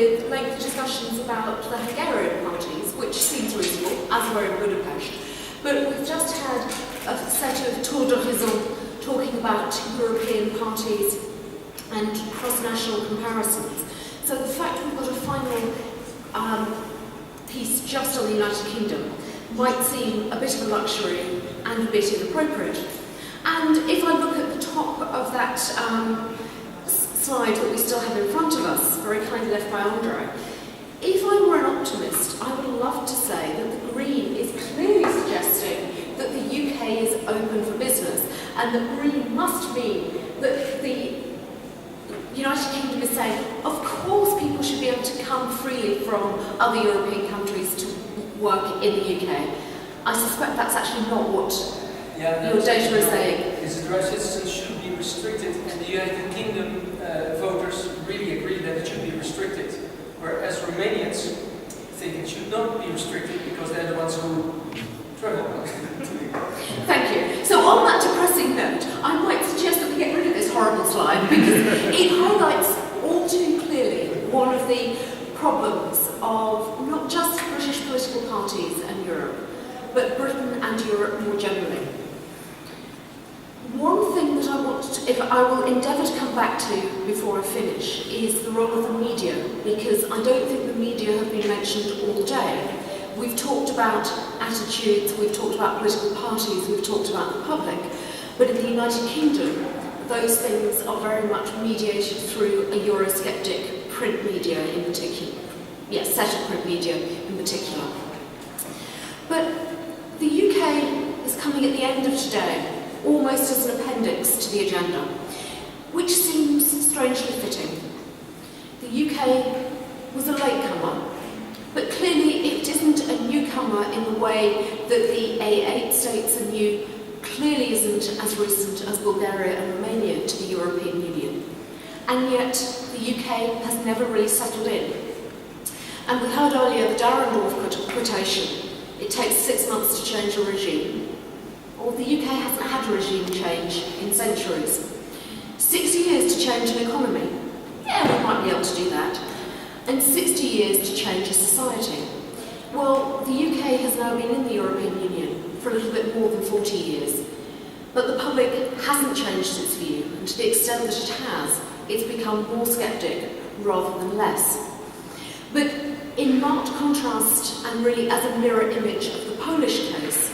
with lengthy discussions about the Hungarian parties, which seems reasonable, as we're in Budapest. But we've just had a set of tour d'horizon talking about European parties and cross-national comparisons. So the fact we've got a final piece just on the United Kingdom might seem a bit of a luxury and a bit inappropriate. And if I look at the top of that slide that we still have in front of us, very kindly left by Andre, if I were an optimist, I would love to say that the Green is clearly suggesting that the UK is open for business, and that Green must mean that the United Kingdom is saying, of course people should be able to come freely from other European countries to work in the UK. I suspect that's actually not what your data is saying. Is that right? Citizens should be restricted, and the United Kingdom voters really agree that it should be restricted, whereas Romanians think it should not be restricted because they're the ones who travel. Thank you. So on that depressing note, I might suggest that we get rid of this horrible slide because it highlights all too clearly one of the problems of not just British political parties and Europe, but Britain and Europe more generally. One thing that I will endeavour to come back to before I finish is the role of the media, because I don't think the media have been mentioned all day. We've talked about attitudes, we've talked about political parties, we've talked about the public, but in the United Kingdom, those things are very much mediated through a Eurosceptic print media in particular. Yes, set of print media in particular. But the UK is coming at the end of today, almost as an appendix to the agenda, which seems strangely fitting. The UK was a latecomer, but clearly it isn't a newcomer in the way that the A8 states are new, clearly isn't as recent as Bulgaria and Romania to the European Union. And yet the UK has never really settled in. And we heard earlier the Darren North quotation, it takes 6 months to change a regime. Well, the UK hasn't had a regime change in centuries. 60 years to change an economy. Yeah, we might be able to do that. And 60 years to change a society. Well, the UK has now been in the European Union for a little bit more than 40 years. But the public hasn't changed its view, and to the extent that it has, it's become more sceptic rather than less. But in marked contrast, and really as a mirror image of the Polish case,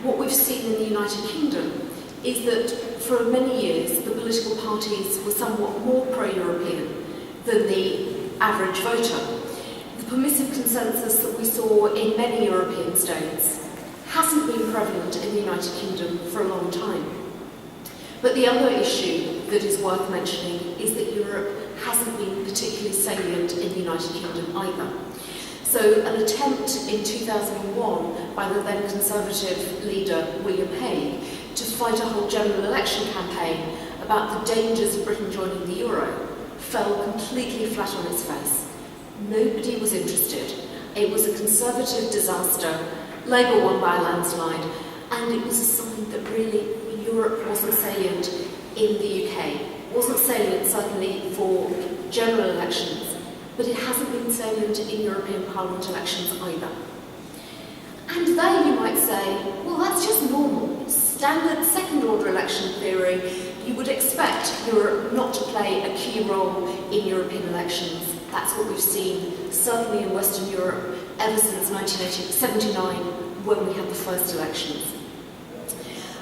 what we've seen in the United Kingdom is that for many years the political parties were somewhat more pro-European than the average voter. The permissive consensus that we saw in many European states hasn't been prevalent in the United Kingdom for a long time. But the other issue that is worth mentioning is that Europe hasn't been particularly salient in the United Kingdom either. So an attempt in 2001 by the then Conservative leader William Hague to fight a whole general election campaign about the dangers of Britain joining the euro fell completely flat on its face. Nobody was interested. It was a Conservative disaster, Labour won by a landslide, and it was a sign that really Europe wasn't salient in the UK. It wasn't salient certainly for general elections, but it hasn't been salient in European Parliament elections either. And there you might say, well, that's just normal. Standard second-order election theory, you would expect Europe not to play a key role in European elections. That's what we've seen, certainly in Western Europe, ever since 1979, when we had the first elections.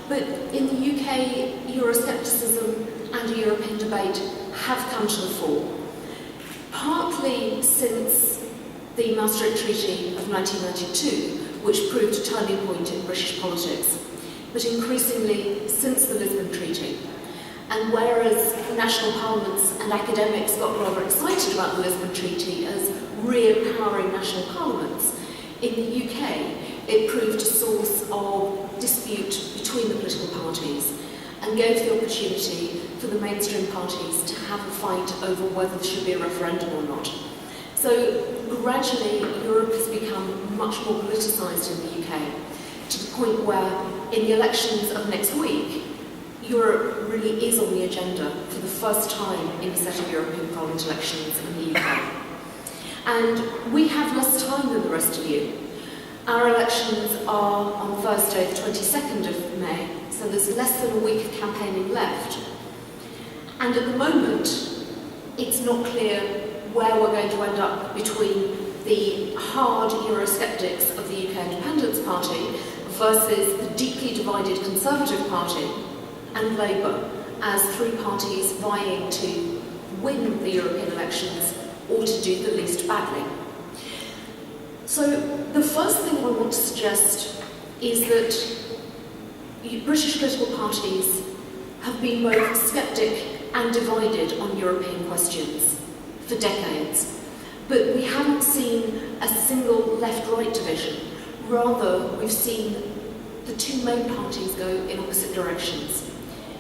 But in the UK, Euroscepticism and a European debate have come to the fore. Partly since the Maastricht Treaty of 1992, which proved a turning point in British politics, but increasingly since the Lisbon Treaty. And whereas national parliaments and academics got rather excited about the Lisbon Treaty as re-empowering national parliaments, in the UK it proved a source of dispute between the political parties and gave the opportunity for the mainstream parties to have a fight over whether there should be a referendum or not. So gradually Europe has become much more politicised in the UK, to the point where in the elections of next week, Europe really is on the agenda for the first time in a set of European Parliament elections in the UK. And we have less time than the rest of you. Our elections are on Thursday, the 22nd of May, so there's less than a week of campaigning left. And at the moment, it's not clear where we're going to end up between the hard Eurosceptics of the UK Independence Party versus the deeply divided Conservative Party and Labour as three parties vying to win the European elections or to do the least badly. So the first thing I want to suggest is that British political parties have been both sceptic and divided on European questions for decades. But we haven't seen a single left-right division. Rather, we've seen the two main parties go in opposite directions.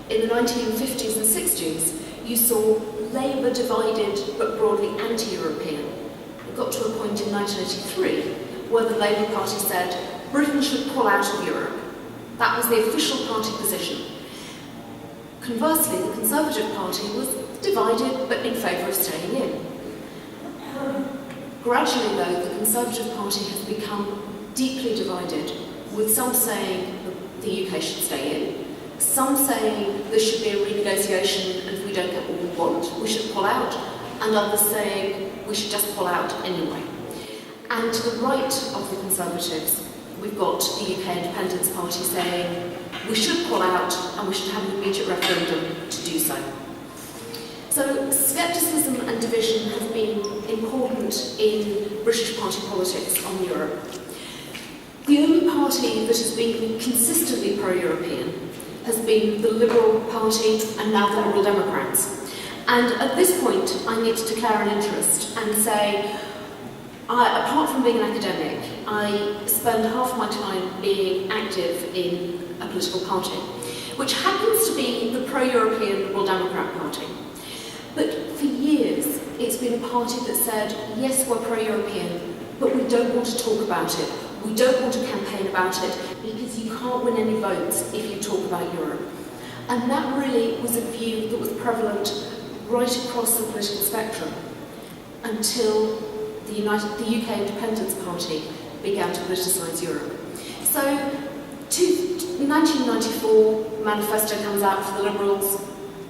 In the 1950s and 60s, you saw Labour divided but broadly anti-European. It got to a point in 1983 where the Labour Party said Britain should pull out of Europe. That was the official party position. Conversely, the Conservative Party was divided but in favour of staying in. Gradually, though, the Conservative Party has become deeply divided, with some saying the UK should stay in, some saying there should be a renegotiation and if we don't get what we want, we should pull out, and others saying we should just pull out anyway. And to the right of the Conservatives, we've got the UK Independence Party saying we should pull out and we should have an immediate referendum to do so. So scepticism and division have been important in British party politics on Europe. The only party that has been consistently pro-European has been the Liberal Party and now the Liberal Democrats. And at this point, I need to declare an interest and say, apart from being an academic, I spend half my time being active in a political party, which happens to be the pro-European Liberal Democrat Party. But for years, it's been a party that said, yes, we're pro-European, but we don't want to talk about it. We don't want to campaign about it because you can't win any votes if you talk about Europe. And that really was a view that was prevalent right across the political spectrum until the UK Independence Party began to politicise Europe. So, 1994, manifesto comes out for the Liberals,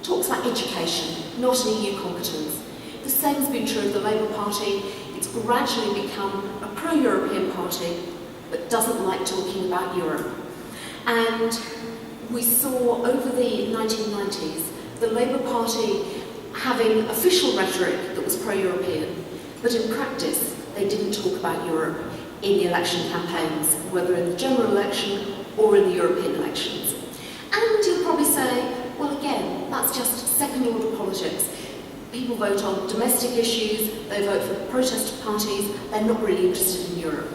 talks about education, not an EU competence. The same has been true of the Labour Party. It's gradually become a pro-European party, but doesn't like talking about Europe. And we saw over the 1990s the Labour Party having official rhetoric that was pro-European, but in practice they didn't talk about Europe in the election campaigns, whether in the general election or in the European elections. And you'll probably say, well again, that's just second-order politics. People vote on domestic issues, they vote for protest parties, they're not really interested in Europe.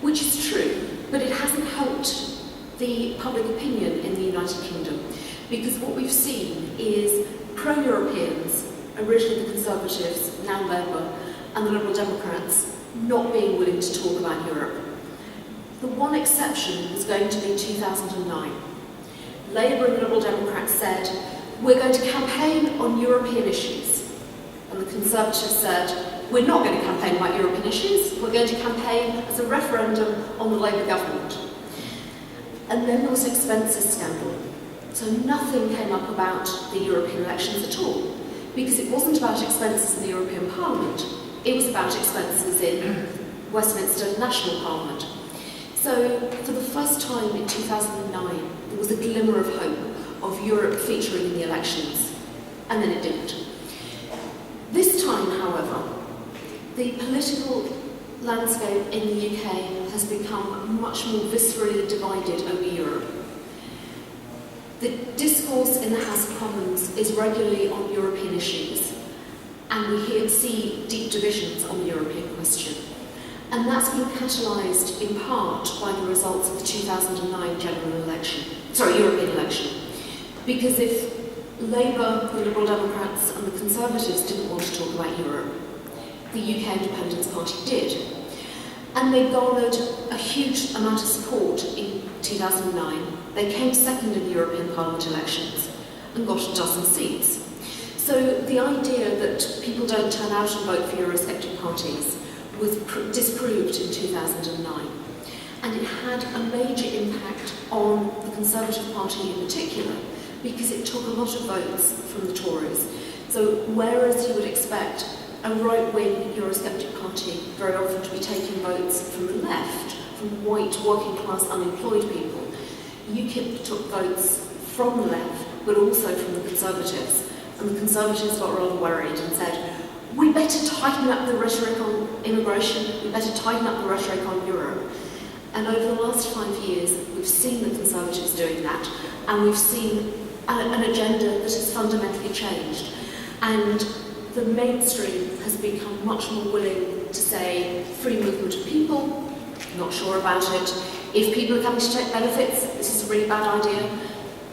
Which is true, but it hasn't helped the public opinion in the United Kingdom, because what we've seen is pro-Europeans, originally the Conservatives, now Labour, and the Liberal Democrats, not being willing to talk about Europe. The one exception was going to be 2009. Labour and the Liberal Democrats said, we're going to campaign on European issues. And the Conservatives said, we're not going to campaign about European issues, we're going to campaign as a referendum on the Labour government. And then there was an expenses scandal. So nothing came up about the European elections at all, because it wasn't about expenses in the European Parliament, it was about expenses in Westminster National Parliament. So for the first time in 2009, there was a glimmer of hope of Europe featuring in the elections, and then it didn't. This time, however, the political landscape in the UK has become much more viscerally divided over Europe. The discourse in the House of Commons is regularly on European issues, and we see deep divisions on the European question. And that's been catalysed in part by the results of the 2009 European election. Because if Labour, the Liberal Democrats and the Conservatives didn't want to talk about Europe, the UK Independence Party did. And they garnered a huge amount of support in 2009. They came second in the European Parliament elections and got a dozen seats. So the idea that people don't turn out and vote for Eurosceptic parties was disproved in 2009. And it had a major impact on the Conservative Party in particular, because it took a lot of votes from the Tories. So whereas you would expect a right-wing Eurosceptic party very often to be taking votes from the left, from white working-class unemployed people, UKIP took votes from the left, but also from the Conservatives. And the Conservatives got rather worried and said, we better tighten up the rhetoric on immigration, we better tighten up the rhetoric on Europe. And over the last 5 years, we've seen the Conservatives doing that, and we've seen an agenda that has fundamentally changed. And the mainstream has become much more willing to say free movement of people, not sure about it. If people are coming to take benefits, this is a really bad idea.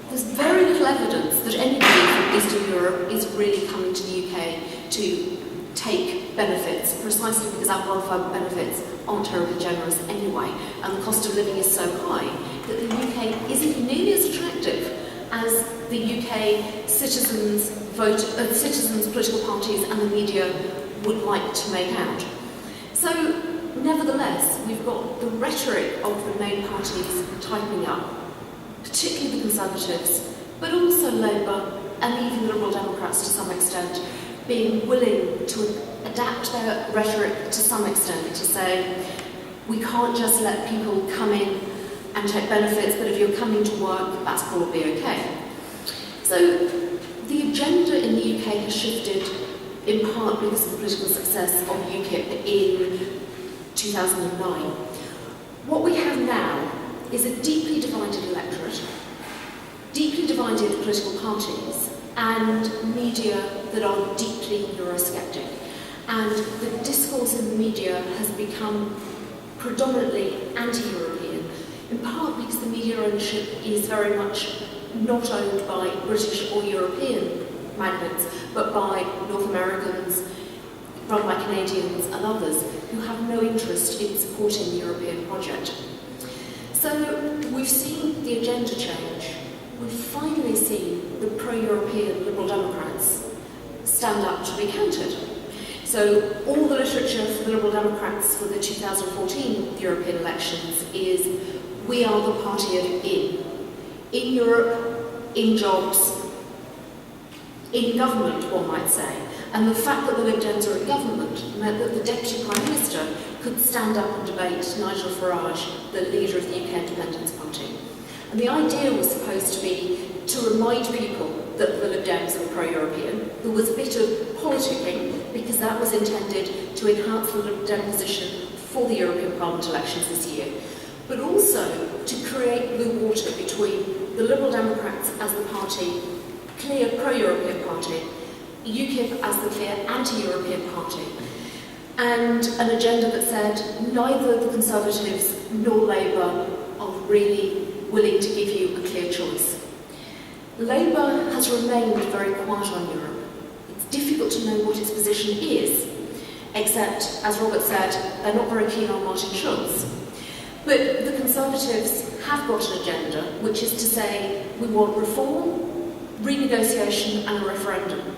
There's very little evidence that anybody from Eastern Europe is really coming to the UK to take benefits, precisely because our welfare benefits aren't terribly generous anyway, and the cost of living is so high that the UK isn't nearly as attractive as the UK citizens, political parties and the media would like to make out. So, nevertheless, we've got the rhetoric of the main parties tightening up, particularly the Conservatives, but also Labour and even Liberal Democrats to some extent, being willing to adapt their rhetoric to some extent to say, we can't just let people come in and take benefits, but if you're coming to work, that's probably okay. So the agenda in the UK has shifted in part because of the political success of UKIP in 2009. What we have now is a deeply divided electorate, deeply divided political parties, and media that are deeply Eurosceptic. And the discourse in the media has become predominantly anti-European, in part because the media ownership is very much not owned by British or European magnates, but by North Americans, run by Canadians and others who have no interest in supporting the European project. So we've seen the agenda change. We've finally seen the pro-European Liberal Democrats stand up to be counted. So all the literature for the Liberal Democrats for the 2014 European elections is, we are the party of in Europe, in jobs, in government, one might say. And the fact that the Lib Dems are in government meant that the Deputy Prime Minister could stand up and debate Nigel Farage, the leader of the UK Independence Party. And the idea was supposed to be to remind people that the Lib Dems are pro-European. There was a bit of politicking because that was intended to enhance the Lib Dem position for the European Parliament elections this year, but also to create blue water between the Liberal Democrats as the party, clear pro-European party, UKIP as the clear anti-European party, and an agenda that said neither the Conservatives nor Labour are really willing to give you a clear choice. Labour has remained very quiet on Europe. It's difficult to know what its position is, except, as Robert said, they're not very keen on Martin Schulz. But the Conservatives have got an agenda, which is to say we want reform, renegotiation and a referendum.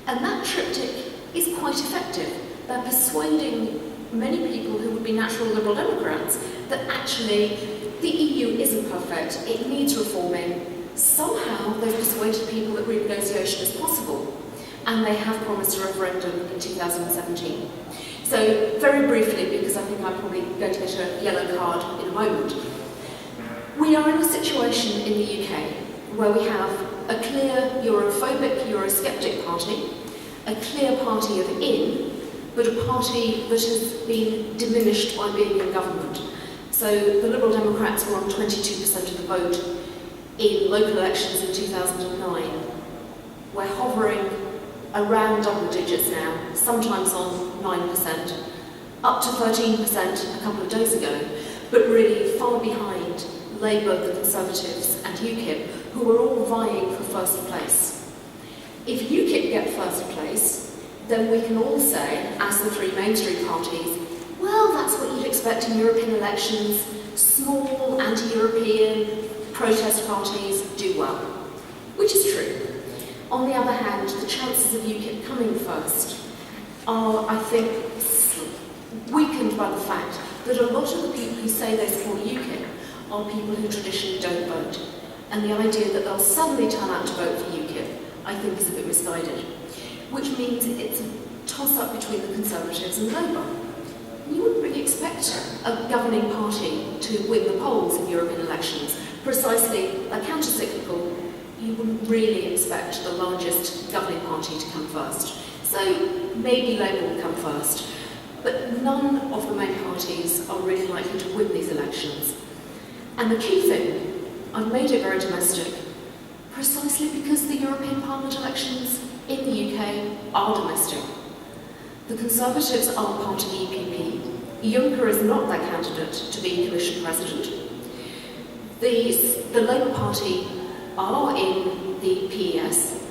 And that triptych is quite effective. They're persuading many people who would be natural Liberal Democrats that actually the EU isn't perfect, it needs reforming. Somehow they've persuaded people that renegotiation is possible, and they have promised a referendum in 2017. So, very briefly, because I think I'm probably going to get a yellow card in a moment, we are in a situation in the UK where we have a clear Europhobic, Eurosceptic party, a clear party of but a party that has been diminished by being in government. So the Liberal Democrats were on 22% of the vote in local elections in 2009. We're hovering around double digits now, sometimes on 9%, up to 13% a couple of days ago, but really far behind Labour, the Conservatives and UKIP, who are all vying for first place. If UKIP get first place, then we can all say, as the three mainstream parties, well, that's what you'd expect in European elections. Small, anti-European protest parties do well, which is true. On the other hand, the chances of UKIP coming first are, I think, we about the fact that a lot of the people who say they support UKIP are people who traditionally don't vote. And the idea that they'll suddenly turn out to vote for UKIP, I think, is a bit misguided. Which means it's a toss-up between the Conservatives and Labour. You wouldn't really expect a governing party to win the polls in European elections. Precisely, like counter-cyclical, you wouldn't really expect the largest governing party to come first. So maybe Labour will come first. But none of the main parties are really likely to win these elections. And the key thing, I've made it very domestic, precisely because the European Parliament elections in the UK are domestic. The Conservatives are part of the EPP. Juncker is not their candidate to be Commission President. The Labour Party are in the PES.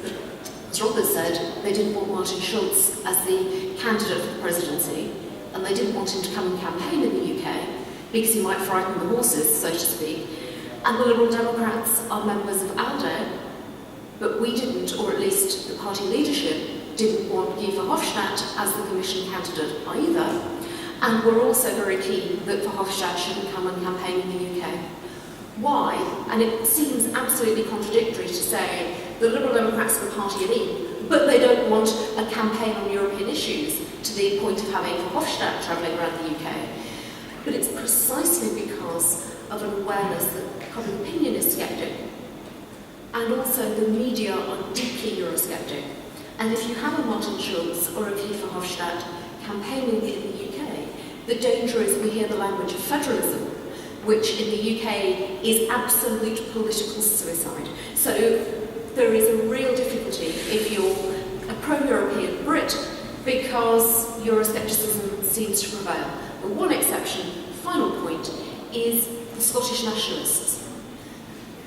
As Robert said, they didn't want Martin Schulz as the candidate for the presidency, and they didn't want him to come and campaign in the UK because he might frighten the horses, so to speak. And the Liberal Democrats are members of ALDE, but we didn't, or at least the party leadership, didn't want Guy Verhofstadt as the Commission candidate either. And we're also very keen that Verhofstadt shouldn't come and campaign in the UK. Why? And it seems absolutely contradictory to say the Liberal Democrats are a party in, but they don't want a campaign on European issues to the point of having Verhofstadt travelling around the UK. But it's precisely because of an awareness that public opinion is sceptic, and also the media are deeply Eurosceptic. And if you have a Martin Schulz or a Guy Verhofstadt campaigning in the UK, the danger is we hear the language of federalism, which in the UK is absolute political suicide. So there is a real difficulty if you're a pro-European Brit, because Euroscepticism seems to prevail. The one exception, final point, is the Scottish nationalists.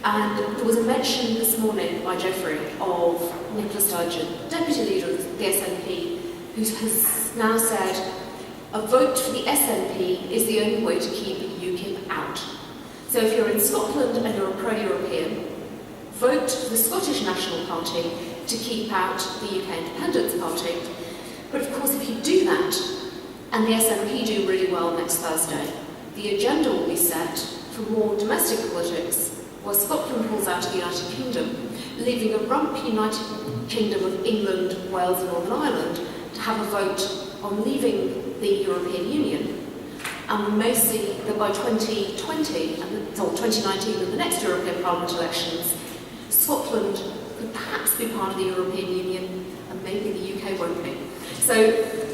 And there was a mention this morning by Geoffrey of Nicola Sturgeon, Deputy Leader of the SNP, who has now said a vote for the SNP is the only way to keep UKIP out. So if you're in Scotland and you're a pro-European, vote for the Scottish National Party to keep out the UK Independence Party. But of course, if you do that, and the SNP do really well next Thursday, the agenda will be set for more domestic politics, where Scotland pulls out of the United Kingdom, leaving a rump United Kingdom of England, Wales and Northern Ireland to have a vote on leaving the European Union. And we may see that by 2020, or 2019 and the next European Parliament elections, Scotland could perhaps be part of the European Union and maybe the UK won't be. So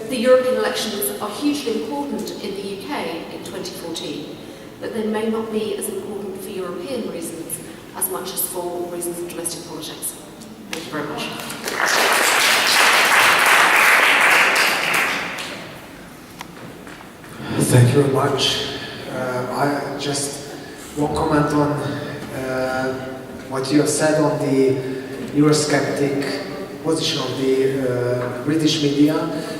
the European elections are hugely important in the UK in 2014, but they may not be as important for European reasons as much as for reasons of domestic politics. Thank you very much. Thank you very much. I just want to comment on what you have said on the Eurosceptic position of the British media.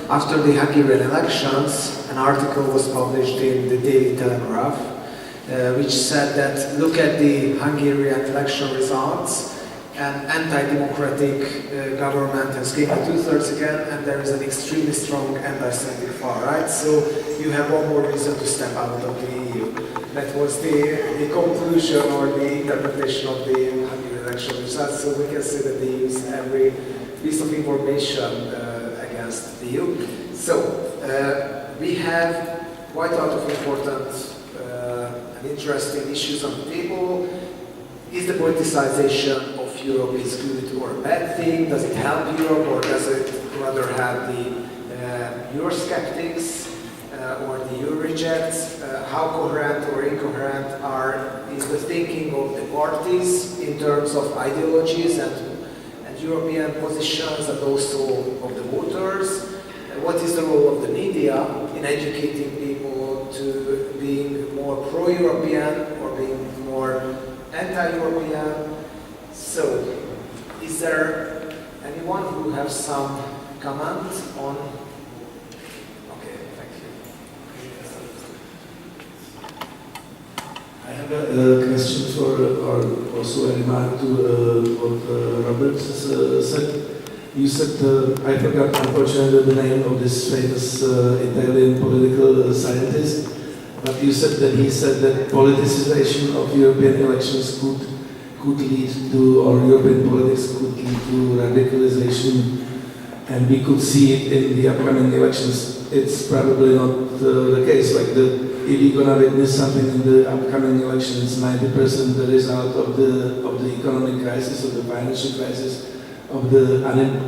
After the Hungarian elections, an article was published in the Daily Telegraph, which said that look at the Hungarian election results, an anti-democratic government has gained 2/3 again, and there is an extremely strong anti-Semitic far right. So you have one more reason to step out of the EU. That was the conclusion or the interpretation of the Hungarian election results. So we can say that they use every piece of information against the EU. So we have quite a lot of important and interesting issues on the table. Is the politicization of Europe is good or a bad thing? Does it help Europe, or does it rather help the Eurosceptics or the Euro rejects? How coherent or incoherent is the thinking of the parties in terms of ideologies and European positions, and also of the voters? What is the role of the media in educating people to being more pro-European or being more anti-European? So, is there anyone who has some comment on? Okay, thank you. I have a question for, or also a remark to what Robert said. You said, I forgot unfortunately the name of this famous Italian political scientist, but you said that he said that politicization of European elections could lead to, or European politics could lead to radicalization, and we could see it in the upcoming elections. It's probably not the case. Like if you're gonna witness something in the upcoming elections, 90% the result of the economic crisis, of the financial crisis, of the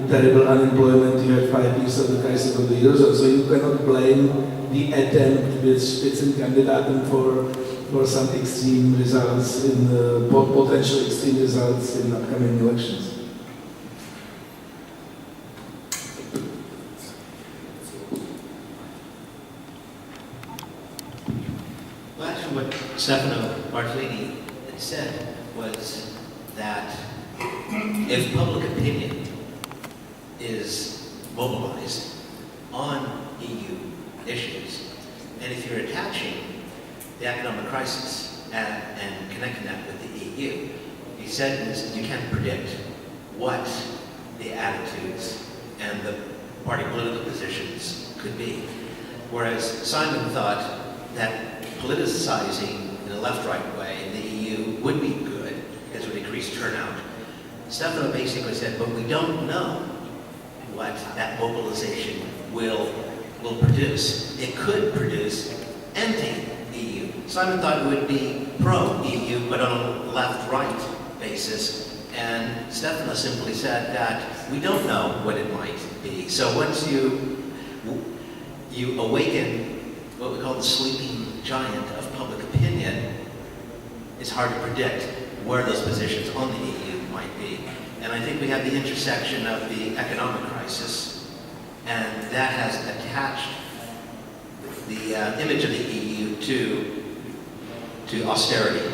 terrible unemployment. You had 5 years of the crisis of the Eurozone, so you cannot blame the attempt with Spitzenkandidaten for some extreme results in potential extreme results in upcoming elections. Well, actually, what Stefano Bartolini had said was that if public opinion is mobilized on EU issues, and if you're attaching the economic crisis and connecting that with the EU, he said is you can't predict what the attitudes and the party political positions could be. Whereas Simon thought that politicizing in a left-right way in the EU would be good because it would increase turnout. Stefano basically said, but we don't know what that mobilization will produce. It could produce anti-EU. Simon thought it would be pro-EU, but on a left-right basis. And Stefano simply said that we don't know what it might be. So once you awaken what we call the sleeping giant of public opinion, it's hard to predict where those positions on the EU might be. And I think we have the intersection of the economic crisis, and that has attached the image of the EU to austerity,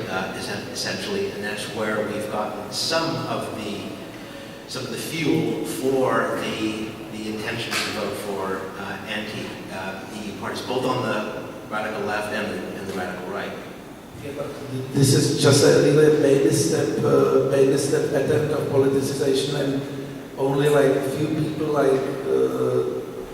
essentially, and that's where we've gotten some of the fuel for the intention to vote for anti-EU parties, both on the radical left and the radical right. Yeah, but this is just a really baby step attempt of politicization, and only like few people like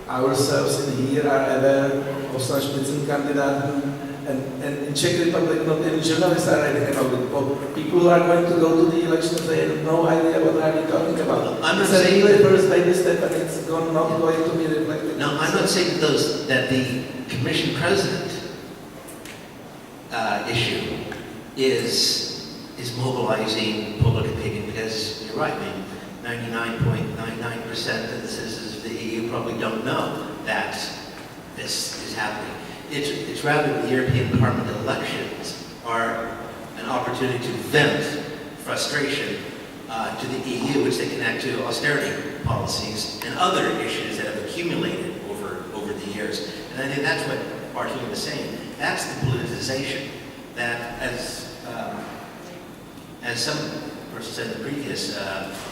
ourselves in here are aware of such Spitzenkandidaten, and in Czech Republic not even journalists are writing about it. But people who are going to go to the elections, they have no idea what are we talking about. I'm not it's saying a really first baby step, and it's not going to be reflected. No, I'm not saying that the Commission President issue is mobilizing public opinion, because you're right. I mean, 99.99% of the citizens of the EU probably don't know that this is happening. It's rather the European Parliament elections are an opportunity to vent frustration to the EU, which they connect to austerity policies and other issues that have accumulated over the years. And I think that's what Bartolini was saying. That's the politicization that, as some person said in the previous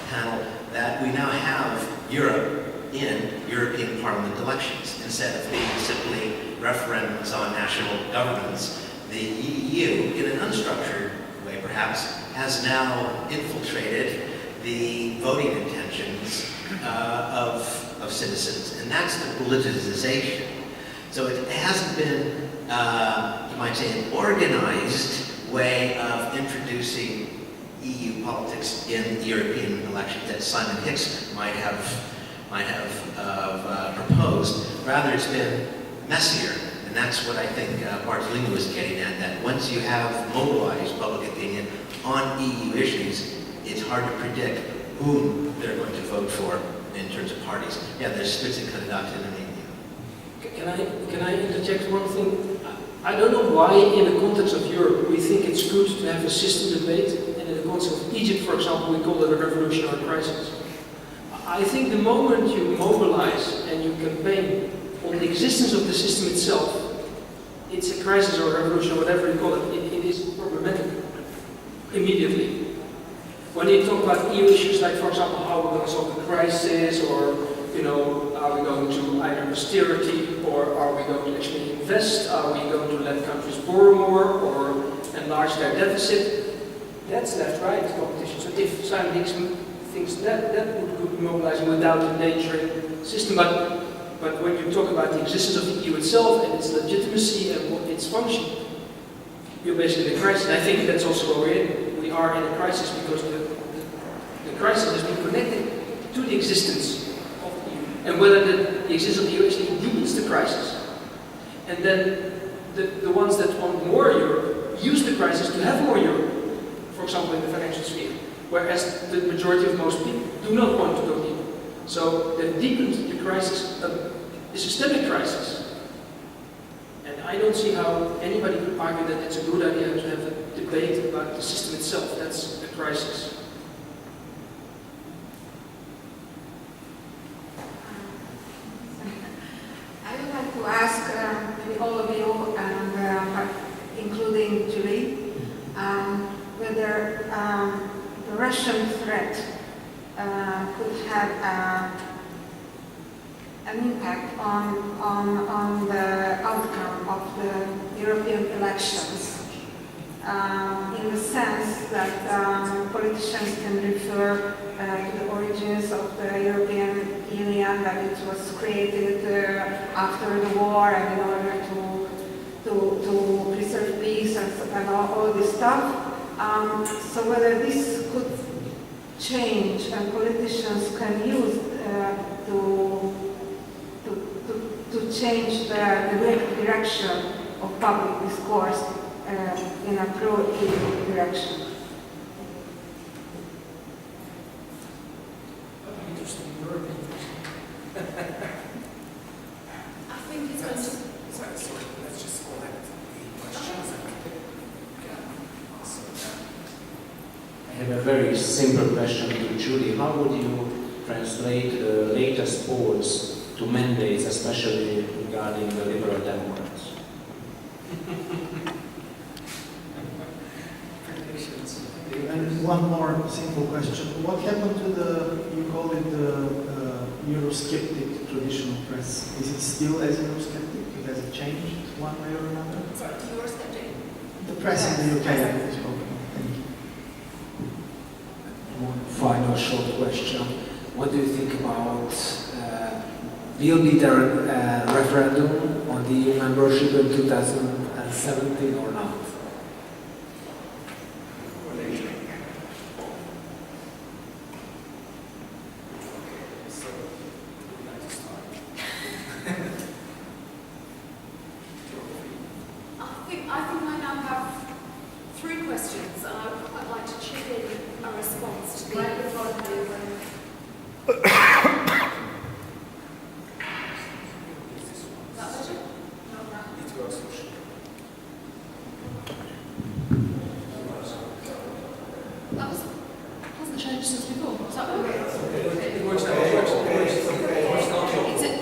panel, that we now have Europe in European Parliament elections instead of being simply referendums on national governments. The EU, in an unstructured way perhaps, has now infiltrated the voting intentions of citizens, and that's the politicization. So it hasn't been, you might say, an organized way of introducing EU politics in European elections that Simon Hicks might have proposed. Rather, it's been messier, and that's what I think Bartolini was getting at, that once you have mobilized public opinion on EU issues, it's hard to predict whom they're going to vote for in terms of parties. Yeah, there's Spitzenkandidaten in the EU. Can I interject one thing? I don't know why in the context of Europe we think it's good to have a system debate, and in the context of Egypt, for example, we call it a revolutionary crisis. I think the moment you mobilize and you campaign on the existence of the system itself, it's a crisis or a revolution or whatever you call it, it is problematic immediately. When you talk about EU issues like, for example, how we're going to solve the crisis, or are we going to either austerity, or are we going to actually invest? Are we going to let countries borrow more or enlarge their deficit? That's left-right competition. So if Simon Hicks thinks that would be mobilizing without endangering the system, but But when you talk about the existence of the EU itself and its legitimacy and what its function, you're basically in a crisis. And I think that's also where we're in. We are in a crisis because the crisis has been connected to the existence of the EU. And whether the existence of the EU actually deepens the crisis. And then the ones that want more Europe use the crisis to have more Europe, for example in the financial sphere, whereas the majority of most people do not want to go deeper. So that deepens the crisis, a systemic crisis. And I don't see how anybody could argue that it's a good idea to have a debate about the system itself. That's a crisis. I would like to ask maybe all of you, and including Julie, whether the Russian threat could have an impact on the outcome of the European elections, in the sense that politicians can refer to the origins of the European Union, that it was created after the war and in order to preserve peace and all this stuff. So whether this could change and politicians can use to change the direction of public discourse in a pro-EU direction. Interesting, your opinion. I think it's going to... Sorry, let's just collect the questions and we can answer them. I have a very simple question to Julie. How would you translate the latest polls to mandates, especially regarding the Liberal Democrats? And one more simple question. What happened to the, you call it the Eurosceptic traditional press? Is it still as Eurosceptic? Has it changed one way or another? Sorry, Eurosceptic? The press in the UK. Thank you. One final short question. What do you think about, will be there a referendum on the EU membership in 2017 or not? I think I now have 3 questions. I'd like to chip in a response to the... Hasn't changed since before. Is that okay? It works now. It works.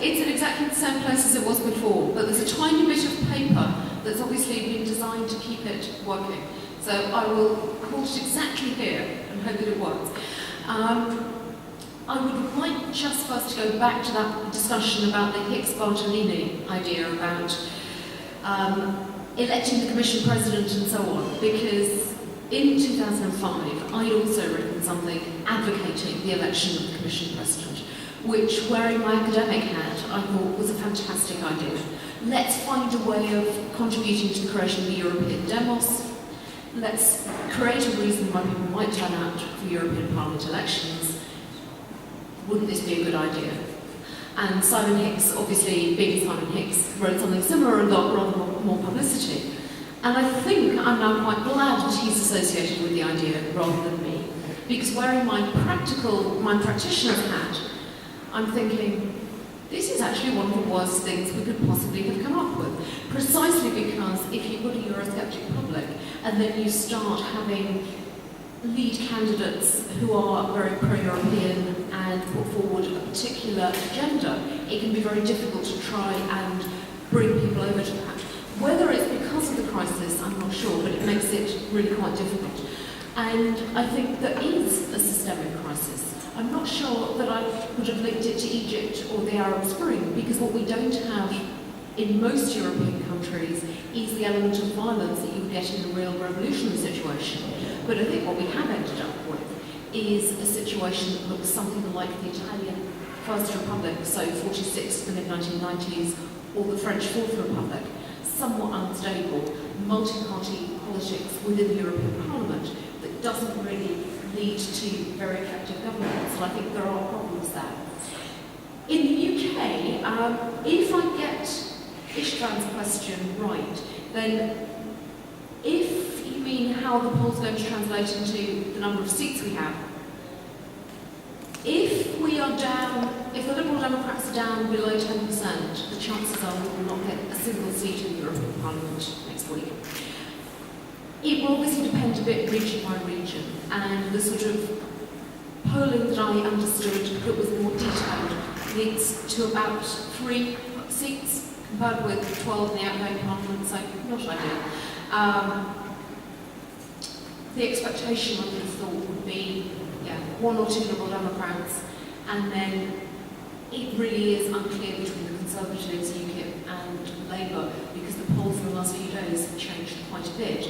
It's in exactly the same place as it was before, but there's a tiny bit of paper that's obviously been designed to keep it working. So I will hold it exactly here and hope that it works. I would like just first to go back to that discussion about the Hicks-Bartolini idea about electing the Commission President and so on, because in 2005 I'd also written something advocating the election of the Commission President, which, wearing my academic hat, I thought was a fantastic idea. Let's find a way of contributing to the creation of the European demos. Let's create a reason why people might turn out for European Parliament elections. Wouldn't this be a good idea? And Simon Hicks, obviously being Simon Hicks, wrote something similar and got rather more publicity. And I think I'm now quite glad that he's associated with the idea rather than me. Because wearing my practitioner's hat, I'm thinking, this is actually one of the worst things we could possibly have come up with. Precisely because if you've got a Eurosceptic public and then you start having lead candidates who are very pro-European and put forward a particular agenda, it can be very difficult to try and bring people over to that. Whether it's because of the crisis, I'm not sure, but it makes it really quite difficult. And I think there is a systemic crisis. I'm not sure that I would have linked it to Egypt or the Arab Spring, because what we don't have in most European countries is the element of violence that you would get in a real revolutionary situation. But I think what we have ended up with is a situation that looks something like the Italian First Republic, so 46 to the mid-1990s, or the French Fourth Republic, somewhat unstable, multi-party politics within the European Parliament that doesn't really lead to very effective governance, and I think there are problems there. In the UK, if I get Ishtvan's question right, then if you mean how the poll's going to translate into the number of seats we have, if we are down, if the Liberal Democrats are down below 10%, the chances are we will not get a single seat in the European Parliament next week. It will obviously depend a bit region by region, and the sort of polling that I understood that was more detailed leads to about 3 seats compared with 12 in the outgoing Parliament, so not ideal. The expectation I would have thought would be 1 or 2 Liberal Democrats, and then it really is unclear between the Conservatives, UKIP and Labour, because the polls in the last few days have changed quite a bit.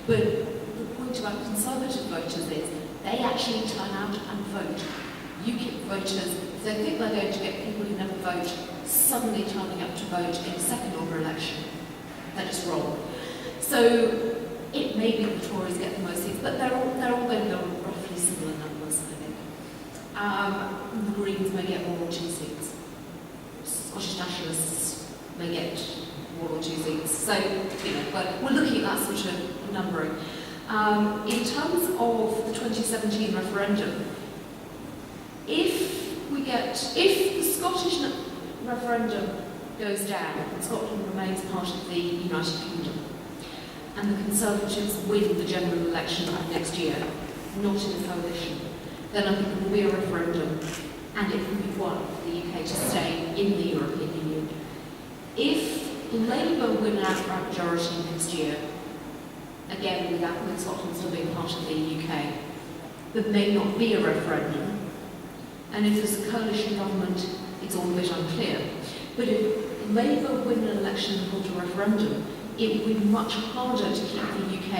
But the point about Conservative voters is they actually turn out and vote. UKIP voters, if they think they're going to get people who never vote suddenly turning up to vote in a second order election, they're just wrong. So it may be the Tories get the most seats, but they're all going to go on roughly similar numbers, I think. The Greens may get 1 or 2 seats. Scottish Nationalists may get 1 or 2 seats. So, but we're looking at that sort of numbering. In terms of the 2017 referendum, if the Scottish referendum goes down and Scotland remains part of the United Kingdom, and the Conservatives win the general election next year, not in a coalition, then I think there will be a referendum, and it will be won for the UK to stay in the European Union. If Labour win an outright majority next year, again with Scotland still being part of the UK, there may not be a referendum, and if there's a coalition government, it's all a bit unclear. But if Labour win an election and hold a referendum, it will be much harder to keep the UK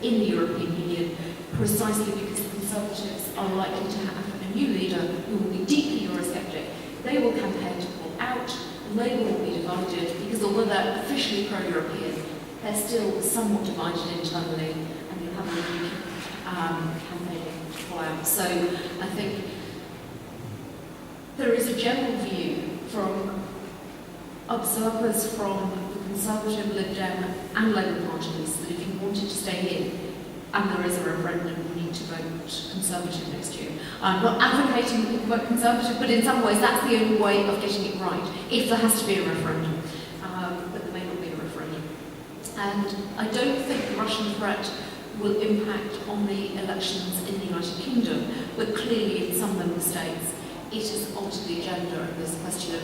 in the European Union, precisely because the Conservatives are likely to have a new leader who will be deeply Eurosceptic. They will campaign to pull out, Labour will be divided, because although they're officially pro-European, they're still somewhat divided internally, and you'll have a new campaigning to pull out. So I think there is a general view from observers from the Conservative, Lib Dem and Labour parties that if you wanted to stay in and there is a referendum, you need to vote Conservative next year. I'm not advocating that people vote Conservative, but in some ways that's the only way of getting it right, if there has to be a referendum. But there may not be a referendum. And I don't think the Russian threat will impact on the elections in the United Kingdom, but clearly in some member states it has altered the agenda, and there's a question of,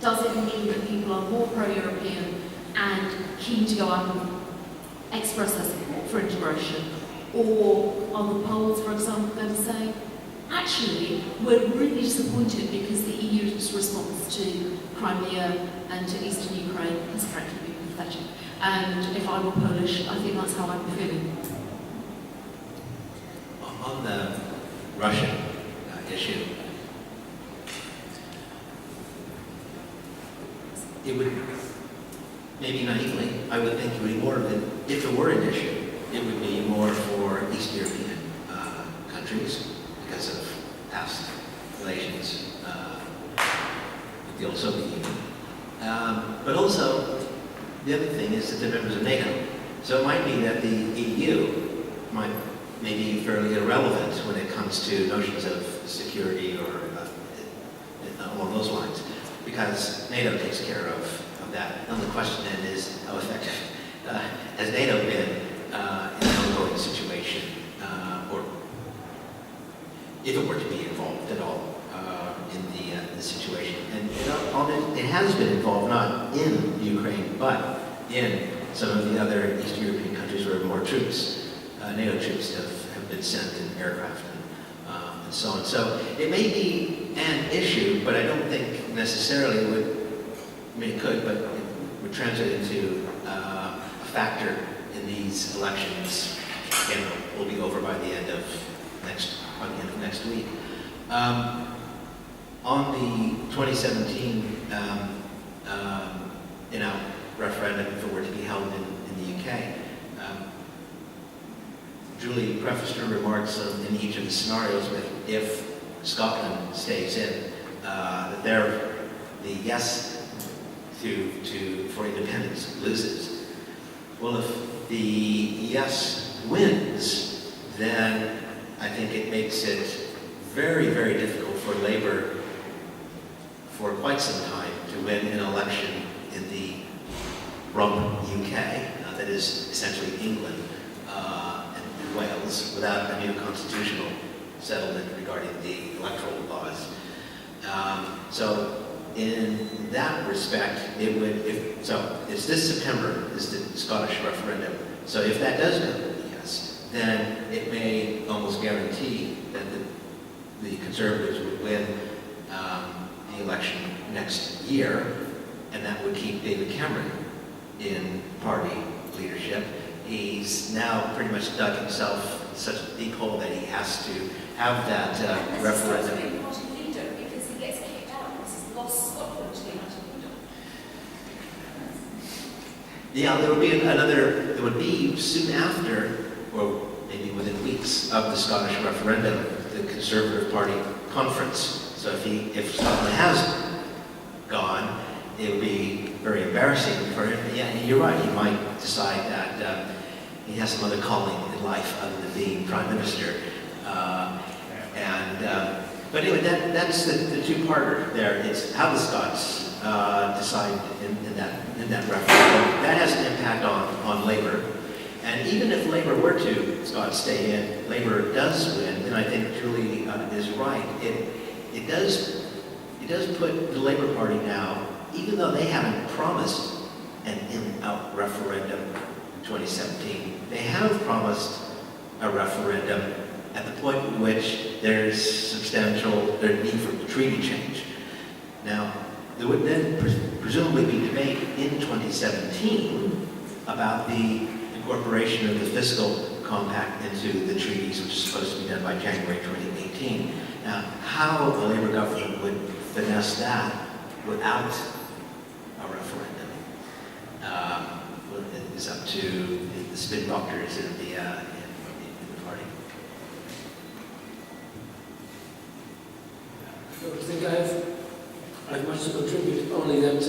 does it mean that people are more pro-European and keen to go out and express their support for integration? Or are the polls, for example, going to say, actually, we're really disappointed because the EU's response to Crimea and to eastern Ukraine has frankly been pathetic. And if I were Polish, I think that's how I'd be feeling. On the Russian issue, it would, maybe naively, I would think it would be more of an, if it were an issue, it would be more for East European countries because of past relations with the old Soviet Union. But also, the other thing is that they're members of NATO. So it might be that the EU might be fairly irrelevant when it comes to notions of security or along those lines, because NATO takes care of that. And the question then is, how effective has NATO been in the ongoing situation, or if it were to be involved at all in the situation? And it has been involved not in Ukraine, but in some of the other Eastern European countries where more troops, NATO troops, have been sent in aircraft and so on. So it may be an issue, but I don't think necessarily it could, but it would translate into a factor in these elections. Again, will be over by the end of next week. on the 2017 referendum, if it were to be held in the UK, Julie prefaced her remarks in each of the scenarios with if Scotland stays in, that the yes for independence loses. Well, if the yes wins, then I think it makes it very, very difficult for Labour for quite some time to win an election in the rump UK, that is essentially England and Wales, without a new constitutional settlement regarding the electoral laws. So in that respect, it would, it's this September is the Scottish referendum. So if that does go to the yes, then it may almost guarantee that the Conservatives would win the election next year, and that would keep David Cameron in party leadership. He's now pretty much dug himself in such a deep hole that he has to have that referendum. Because he gets kicked out because he's lost Scotland to the United Kingdom. Yeah, there would be soon after, or maybe within weeks of the Scottish referendum, the Conservative Party conference. So if Scotland has gone, it would be very embarrassing for him. Yeah, you're right, he might decide that he has some other calling in life other than being Prime Minister. But anyway, that's the two-parter there. It's how the Scots decide in that referendum. That has an impact on Labour. And even if Labour were to, Scots stay in, Labour does win, then I think Julie is right. It does put the Labour Party now, even though they haven't promised an in-out referendum in 2017, they have promised a referendum at the point at which there's substantial need for treaty change. Now, there would then presumably be debate in 2017 about the incorporation of the fiscal compact into the treaties, which is supposed to be done by January 2018. Now, how the Labour government would finesse that without a referendum is up to the spin doctors in the party. I don't think I have much to contribute, only that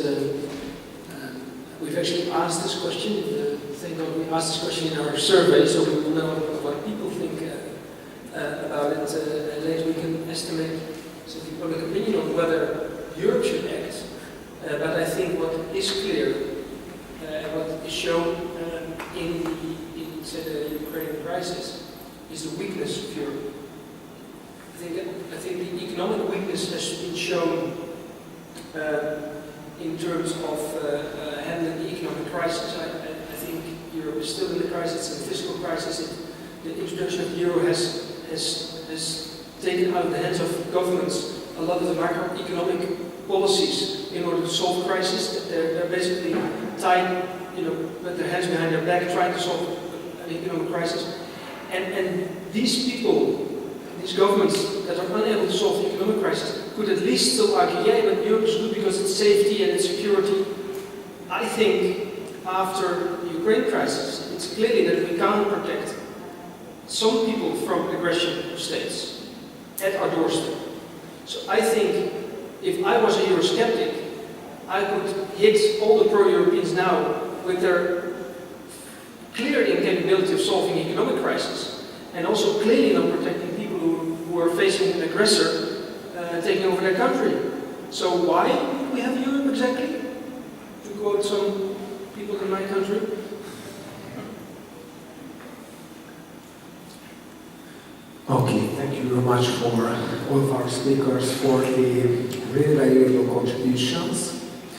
we've actually asked this question. We asked this question in our survey, so we will know what people think about it, and later we can estimate the public opinion on whether Europe should act. But I think what is clear, and what is shown in the Ukrainian crisis, is the weakness of Europe. I think the economic weakness has been shown in terms of handling the economic crisis. I think Europe is still in the crisis, it's a fiscal crisis. The introduction of the euro has taken out of the hands of governments a lot of the macroeconomic policies in order to solve crisis. They're basically tied, with their hands behind their back, trying to solve an economic crisis. And these people, these governments that are unable to solve the economic crisis, could at least still argue, yeah, but Europe is good because it's safety and it's security. I think after the Ukraine crisis, it's clearly that we can't protect some people from aggression of states at our doorstep. So I think if I was a Eurosceptic, I could hit all the pro-Europeans now with their clear incapability of solving the economic crisis, and also clearly not protecting people who are facing an aggressor taking over their country. So why do we have Europe exactly? To quote some people in my country. Okay, thank you very much for all of our speakers for the really valuable contributions.